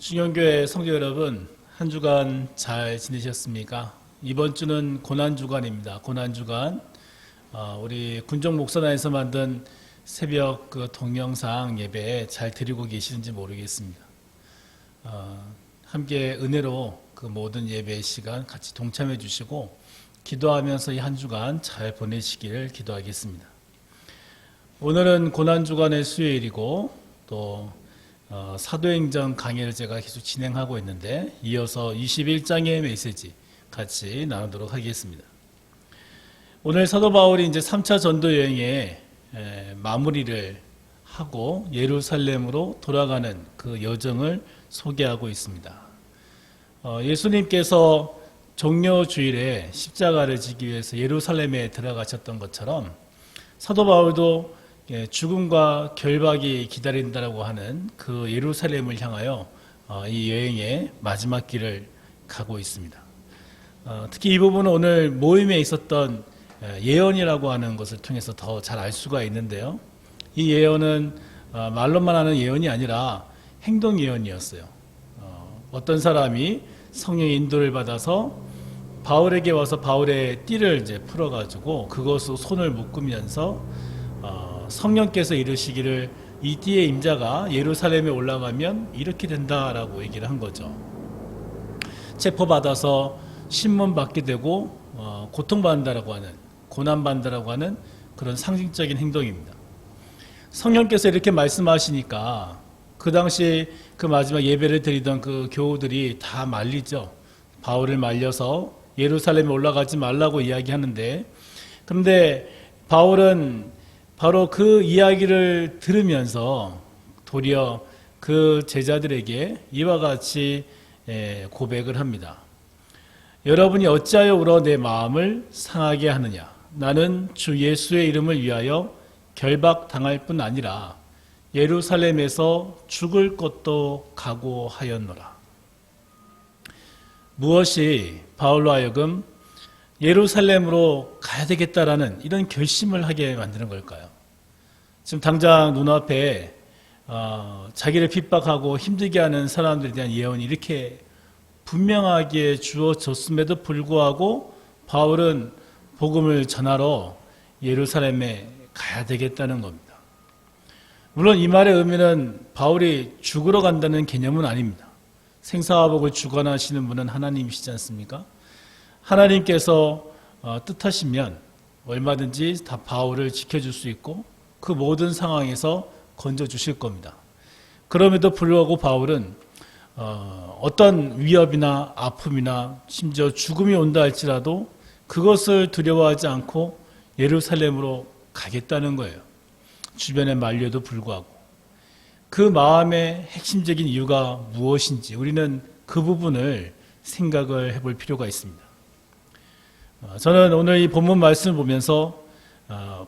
중영교회 성도 여러분, 한 주간 잘 지내셨습니까? 이번 주는 고난주간입니다. 고난주간. 우리 군정 목사단에서 만든 새벽 동영상 예배 잘 드리고 계시는지 모르겠습니다. 함께 은혜로 그 모든 예배 시간 같이 동참해 주시고 기도하면서 이 한 주간 잘 보내시기를 기도하겠습니다. 오늘은 고난주간의 수요일이고 또 사도행전 강의를 제가 계속 진행하고 있는데 이어서 21장의 메시지 같이 나누도록 하겠습니다. 오늘 사도 바울이 이제 3차 전도 여행의 마무리를 하고 예루살렘으로 돌아가는 그 여정을 소개하고 있습니다. 예수님께서 종려주일에 십자가를 지기 위해서 예루살렘에 들어가셨던 것처럼 사도 바울도 죽음과 결박이 기다린다라고 하는 그 예루살렘을 향하여 이 여행의 마지막 길을 가고 있습니다. 특히 이 부분은 오늘 모임에 있었던 예언이라고 하는 것을 통해서 더 잘 알 수가 있는데요. 이 예언은 말로만 하는 예언이 아니라 행동 예언이었어요. 어떤 사람이 성령의 인도를 받아서 바울에게 와서 바울의 띠를 이제 풀어가지고 그것으로 손을 묶으면서 성령께서 이르시기를 이 띠의 임자가 예루살렘에 올라가면 이렇게 된다라고 얘기를 한 거죠. 체포받아서 신문받게 되고 고통받는다라고 하는, 고난받는다라고 하는 그런 상징적인 행동입니다. 성령께서 이렇게 말씀하시니까 그 당시 그 마지막 예배를 드리던 그 교우들이 다 말리죠. 바울을 말려서 예루살렘에 올라가지 말라고 이야기하는데, 그런데 바울은 바로 그 이야기를 들으면서 도리어 그 제자들에게 이와 같이 고백을 합니다. 여러분이 어찌하여 울어 내 마음을 상하게 하느냐? 나는 주 예수의 이름을 위하여 결박당할 뿐 아니라 예루살렘에서 죽을 것도 각오하였노라. 무엇이 바울로 하여금 예루살렘으로 가야 되겠다라는 이런 결심을 하게 만드는 걸까요? 지금 당장 눈앞에 자기를 핍박하고 힘들게 하는 사람들에 대한 예언이 이렇게 분명하게 주어졌음에도 불구하고 바울은 복음을 전하러 예루살렘에 가야 되겠다는 겁니다. 물론 이 말의 의미는 바울이 죽으러 간다는 개념은 아닙니다. 생사와 복을 주관하시는 분은 하나님이시지 않습니까? 하나님께서 뜻하시면 얼마든지 다 바울을 지켜줄 수 있고 그 모든 상황에서 건져주실 겁니다. 그럼에도 불구하고 바울은 어떤 위협이나 아픔이나 심지어 죽음이 온다 할지라도 그것을 두려워하지 않고 예루살렘으로 가겠다는 거예요. 주변에 말려도 불구하고. 그 마음의 핵심적인 이유가 무엇인지 우리는 그 부분을 생각을 해볼 필요가 있습니다. 저는 오늘 이 본문 말씀을 보면서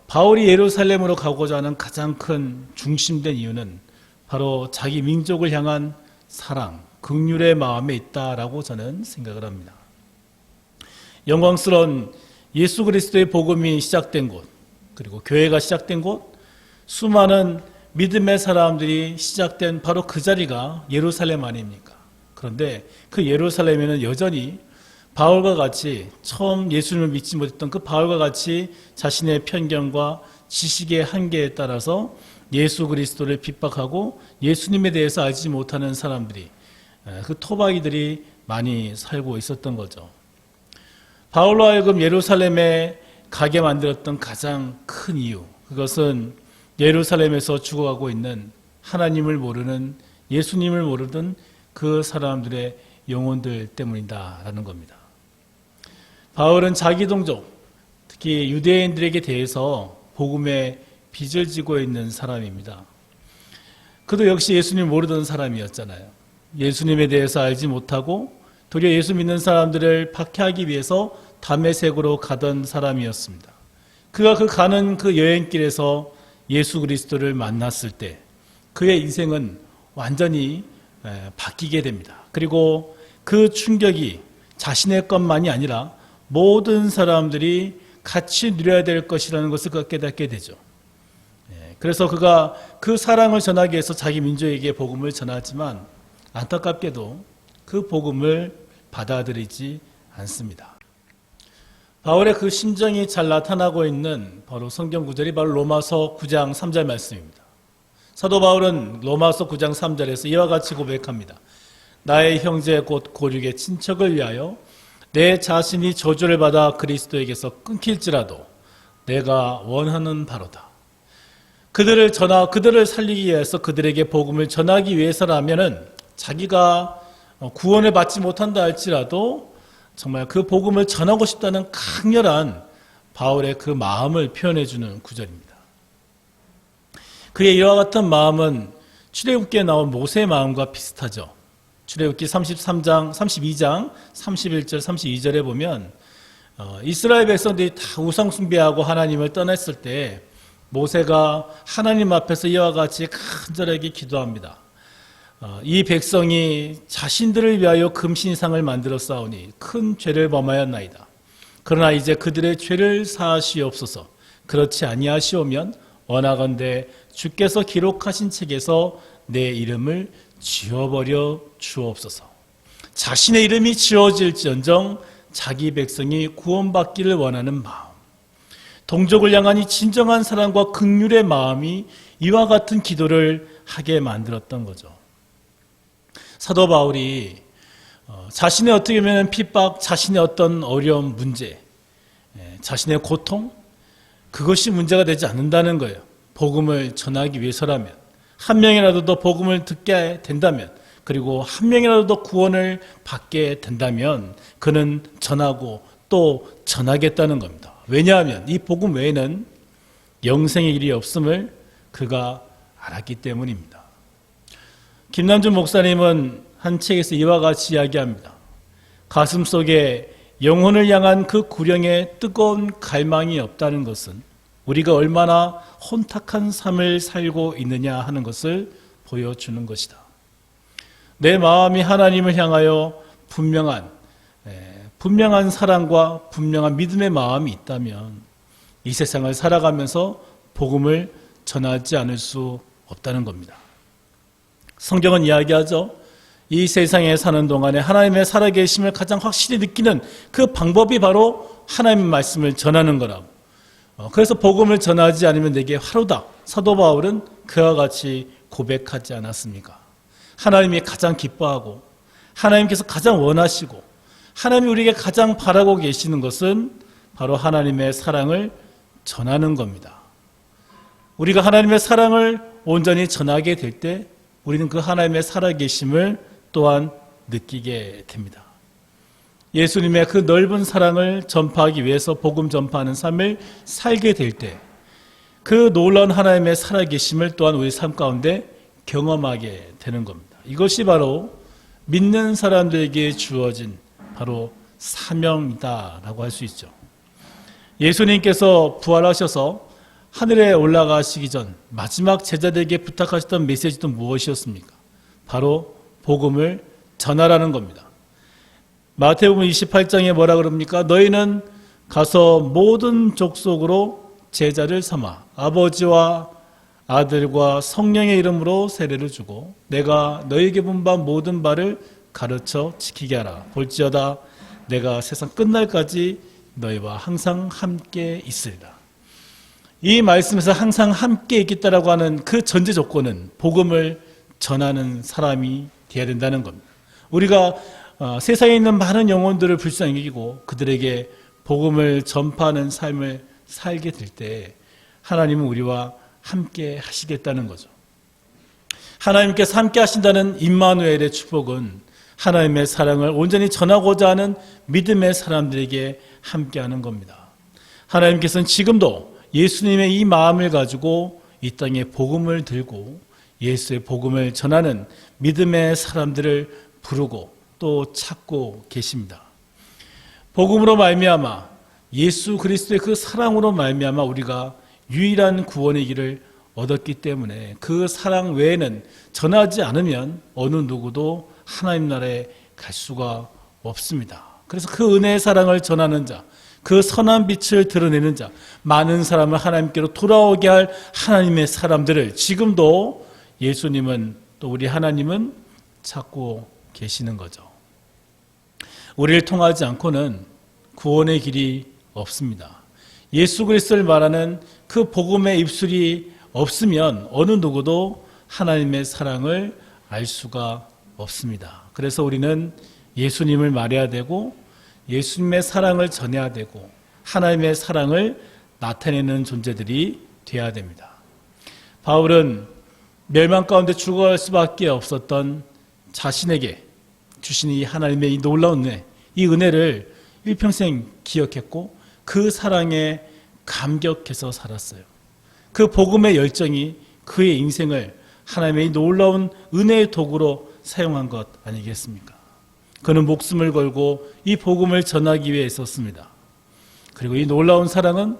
바울이 예루살렘으로 가고자 하는 가장 큰 중심된 이유는 바로 자기 민족을 향한 사랑, 긍휼의 마음에 있다라고 저는 생각을 합니다. 영광스러운 예수 그리스도의 복음이 시작된 곳, 그리고 교회가 시작된 곳, 수많은 믿음의 사람들이 시작된 바로 그 자리가 예루살렘 아닙니까? 그런데 그 예루살렘에는 여전히 바울과 같이 처음 예수님을 믿지 못했던 그 바울과 같이 자신의 편견과 지식의 한계에 따라서 예수 그리스도를 핍박하고 예수님에 대해서 알지 못하는 사람들이, 그 토박이들이 많이 살고 있었던 거죠. 바울로 하여금 예루살렘에 가게 만들었던 가장 큰 이유, 그것은 예루살렘에서 죽어가고 있는 하나님을 모르는, 예수님을 모르던 그 사람들의 영혼들 때문이다라는 겁니다. 바울은 자기 동족, 특히 유대인들에게 대해서 복음의 빚을 지고 있는 사람입니다. 그도 역시 예수님을 모르던 사람이었잖아요. 예수님에 대해서 알지 못하고 도리어 예수 믿는 사람들을 박해하기 위해서 다메섹으로 가던 사람이었습니다. 그가 가는 그 여행길에서 예수 그리스도를 만났을 때 그의 인생은 완전히 바뀌게 됩니다. 그리고 그 충격이 자신의 것만이 아니라 모든 사람들이 같이 누려야 될 것이라는 것을 그가 깨닫게 되죠. 그래서 그가 그 사랑을 전하기 위해서 자기 민족에게 복음을 전하지만 안타깝게도 그 복음을 받아들이지 않습니다. 바울의 그 심정이 잘 나타나고 있는 바로 성경 구절이 바로 로마서 9장 3절 말씀입니다. 사도 바울은 로마서 9장 3절에서 이와 같이 고백합니다. 나의 형제 곧 고륙의 친척을 위하여 내 자신이 저주를 받아 그리스도에게서 끊길지라도 내가 원하는 바로다. 그들을 살리기 위해서 그들에게 복음을 전하기 위해서라면은 자기가 구원을 받지 못한다 할지라도 정말 그 복음을 전하고 싶다는 강렬한 바울의 그 마음을 표현해 주는 구절입니다. 그의 이와 같은 마음은 출애굽기에 나온 모세의 마음과 비슷하죠. 출애굽기 32장 31절 32절에 보면 이스라엘 백성들이 다 우상 숭배하고 하나님을 떠났을 때 모세가 하나님 앞에서 이와 같이 간절하게 기도합니다. 이 백성이 자신들을 위하여 금신상을 만들어 싸우니 큰 죄를 범하였나이다. 그러나 이제 그들의 죄를 사하시옵소서. 그렇지 아니하시오면 원하건대 주께서 기록하신 책에서 내 이름을 지워버려 주옵소서. 자신의 이름이 지워질지언정 자기 백성이 구원받기를 원하는 마음, 동족을 향한 이 진정한 사랑과 긍휼의 마음이 이와 같은 기도를 하게 만들었던 거죠. 사도 바울이 자신의 어떻게 보면 핍박, 자신의 어떤 어려운 문제, 자신의 고통, 그것이 문제가 되지 않는다는 거예요. 복음을 전하기 위해서라면, 한 명이라도 더 복음을 듣게 된다면, 그리고 한 명이라도 더 구원을 받게 된다면 그는 전하고 또 전하겠다는 겁니다. 왜냐하면 이 복음 외에는 영생의 길이 없음을 그가 알았기 때문입니다. 김남준 목사님은 한 책에서 이와 같이 이야기합니다. 가슴 속에 영혼을 향한 그 구령의 뜨거운 갈망이 없다는 것은 우리가 얼마나 혼탁한 삶을 살고 있느냐 하는 것을 보여주는 것이다. 내 마음이 하나님을 향하여 분명한 사랑과 분명한 믿음의 마음이 있다면 이 세상을 살아가면서 복음을 전하지 않을 수 없다는 겁니다. 성경은 이야기하죠. 이 세상에 사는 동안에 하나님의 살아계심을 가장 확실히 느끼는 그 방법이 바로 하나님의 말씀을 전하는 거라고. 그래서 복음을 전하지 않으면 내게 화로다. 사도 바울은 그와 같이 고백하지 않았습니까? 하나님이 가장 기뻐하고 하나님께서 가장 원하시고 하나님이 우리에게 가장 바라고 계시는 것은 바로 하나님의 사랑을 전하는 겁니다. 우리가 하나님의 사랑을 온전히 전하게 될 때 우리는 그 하나님의 살아계심을 또한 느끼게 됩니다. 예수님의 그 넓은 사랑을 전파하기 위해서 복음 전파하는 삶을 살게 될 때 그 놀라운 하나님의 살아계심을 또한 우리 삶 가운데 경험하게 되는 겁니다. 이것이 바로 믿는 사람들에게 주어진 바로 사명이다라고 할 수 있죠. 예수님께서 부활하셔서 하늘에 올라가시기 전 마지막 제자들에게 부탁하셨던 메시지는 무엇이었습니까? 바로 복음을 전하라는 겁니다. 마태복음 28장에 뭐라 그럽니까? 너희는 가서 모든 족속으로 제자를 삼아 아버지와 아들과 성령의 이름으로 세례를 주고 내가 너희에게 본 바 모든 바를 가르쳐 지키게 하라. 볼지어다 내가 세상 끝날까지 너희와 항상 함께 있으리라. 이 말씀에서 항상 함께 있겠다라고 하는 그 전제 조건은 복음을 전하는 사람이 되어야 된다는 겁니다. 우리가 세상에 있는 많은 영혼들을 불쌍히 여기고 그들에게 복음을 전파하는 삶을 살게 될 때 하나님은 우리와 함께 하시겠다는 거죠. 하나님께서 함께 하신다는 임마누엘의 축복은 하나님의 사랑을 온전히 전하고자 하는 믿음의 사람들에게 함께하는 겁니다. 하나님께서는 지금도 예수님의 이 마음을 가지고 이 땅에 복음을 들고 예수의 복음을 전하는 믿음의 사람들을 부르고 또 찾고 계십니다. 복음으로 말미암아 예수 그리스도의 그 사랑으로 말미암아 우리가 유일한 구원의 길을 얻었기 때문에 그 사랑 외에는 전하지 않으면 어느 누구도 하나님 나라에 갈 수가 없습니다. 그래서 그 은혜의 사랑을 전하는 자, 그 선한 빛을 드러내는 자, 많은 사람을 하나님께로 돌아오게 할 하나님의 사람들을 지금도 예수님은 또 우리 하나님은 찾고 계시는 거죠. 우리를 통하지 않고는 구원의 길이 없습니다. 예수 그리스도를 말하는 그 복음의 입술이 없으면 어느 누구도 하나님의 사랑을 알 수가 없습니다. 그래서 우리는 예수님을 말해야 되고 예수님의 사랑을 전해야 되고 하나님의 사랑을 나타내는 존재들이 되어야 됩니다. 바울은 멸망 가운데 죽어갈 수밖에 없었던 자신에게 주신 이 하나님의 이 놀라운 은혜, 이 은혜를 일평생 기억했고 그 사랑에 감격해서 살았어요. 그 복음의 열정이 그의 인생을 하나님의 이 놀라운 은혜의 도구로 사용한 것 아니겠습니까? 그는 목숨을 걸고 이 복음을 전하기 위해 있었습니다. 그리고 이 놀라운 사랑은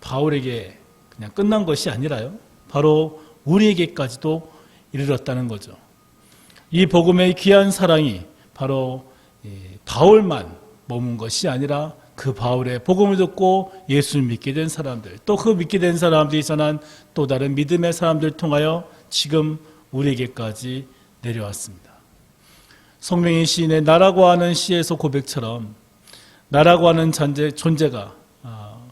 바울에게 그냥 끝난 것이 아니라요, 바로 우리에게까지도 이르렀다는 거죠. 이 복음의 귀한 사랑이 바로 바울만 머문 것이 아니라 그 바울의 복음을 듣고 예수를 믿게 된 사람들, 또 그 믿게 된 사람들이 전한 또 다른 믿음의 사람들을 통하여 지금 우리에게까지 내려왔습니다. 성명인 시인의 나라고 하는 시에서 고백처럼 나라고 하는 존재가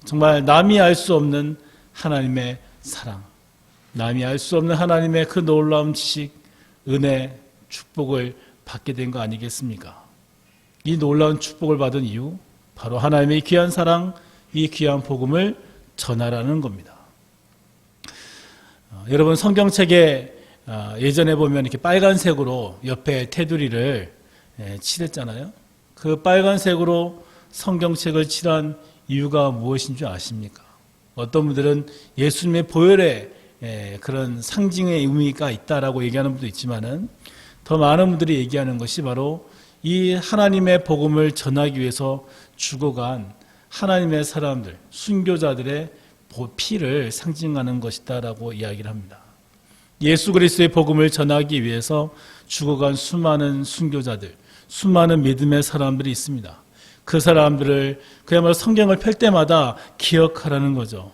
정말 남이 알 수 없는 하나님의 사랑, 남이 알 수 없는 하나님의 그 놀라운 지식, 은혜, 축복을 받게 된 거 아니겠습니까? 이 놀라운 축복을 받은 이유, 바로 하나님의 귀한 사랑, 이 귀한 복음을 전하라는 겁니다. 여러분, 성경책에 예전에 보면 이렇게 빨간색으로 옆에 테두리를 칠했잖아요. 그 빨간색으로 성경책을 칠한 이유가 무엇인 줄 아십니까? 어떤 분들은 예수님의 보혈의 그런 상징의 의미가 있다라고 얘기하는 분도 있지만은 더 많은 분들이 얘기하는 것이 바로 이 하나님의 복음을 전하기 위해서 죽어간 하나님의 사람들, 순교자들의 피를 상징하는 것이다라고 이야기를 합니다. 예수 그리스도의 복음을 전하기 위해서 죽어간 수많은 순교자들, 수많은 믿음의 사람들이 있습니다. 그 사람들을 그야말로 성경을 펼 때마다 기억하라는 거죠.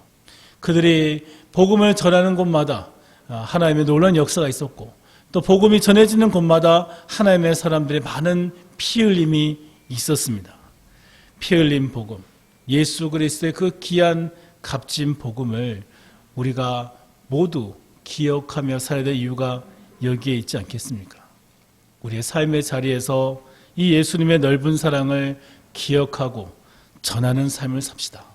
그들이 복음을 전하는 곳마다 하나님의 놀라운 역사가 있었고, 또 복음이 전해지는 곳마다 하나님의 사람들의 많은 피 흘림이 있었습니다. 피 흘림 복음, 예수 그리스도의 그 귀한 값진 복음을 우리가 모두 기억하며 살아야 될 이유가 여기에 있지 않겠습니까? 우리의 삶의 자리에서 이 예수님의 넓은 사랑을 기억하고 전하는 삶을 삽시다.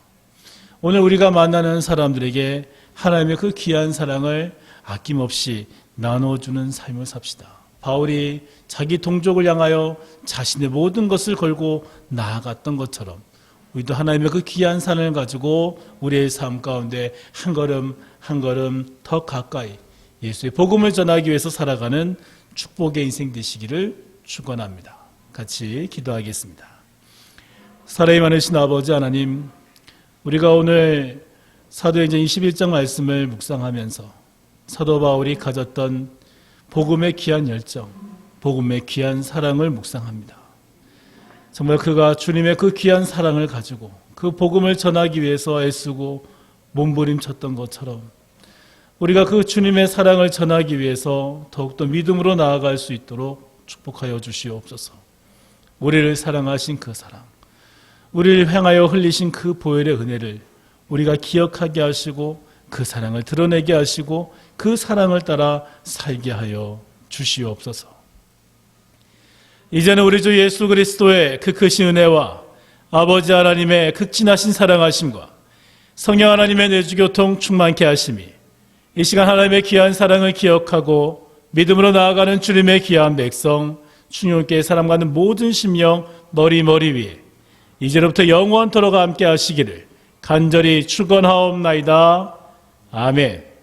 오늘 우리가 만나는 사람들에게 하나님의 그 귀한 사랑을 아낌없이 나눠주는 삶을 삽시다. 바울이 자기 동족을 향하여 자신의 모든 것을 걸고 나아갔던 것처럼 우리도 하나님의 그 귀한 사랑을 가지고 우리의 삶 가운데 한 걸음 한 걸음 더 가까이 예수의 복음을 전하기 위해서 살아가는 축복의 인생 되시기를 축원합니다. 같이 기도하겠습니다. 사랑이 많으신 아버지 하나님, 우리가 오늘 사도행전 21장 말씀을 묵상하면서 사도 바울이 가졌던 복음의 귀한 열정, 복음의 귀한 사랑을 묵상합니다. 정말 그가 주님의 그 귀한 사랑을 가지고 그 복음을 전하기 위해서 애쓰고 몸부림쳤던 것처럼 우리가 그 주님의 사랑을 전하기 위해서 더욱더 믿음으로 나아갈 수 있도록 축복하여 주시옵소서. 우리를 사랑하신 그 사랑, 우리를 향하여 흘리신 그 보혈의 은혜를 우리가 기억하게 하시고 그 사랑을 드러내게 하시고 그 사랑을 따라 살게 하여 주시옵소서. 이제는 우리 주 예수 그리스도의 그 크신 은혜와 아버지 하나님의 극진하신 사랑하심과 성령 하나님의 내주교통 충만케 하심이 이 시간 하나님의 귀한 사랑을 기억하고 믿음으로 나아가는 주님의 귀한 백성 주님께 사랑하는 모든 심령 머리 위에 이제로부터 영원토록 함께 하시기를 간절히 축원하옵나이다. 아멘.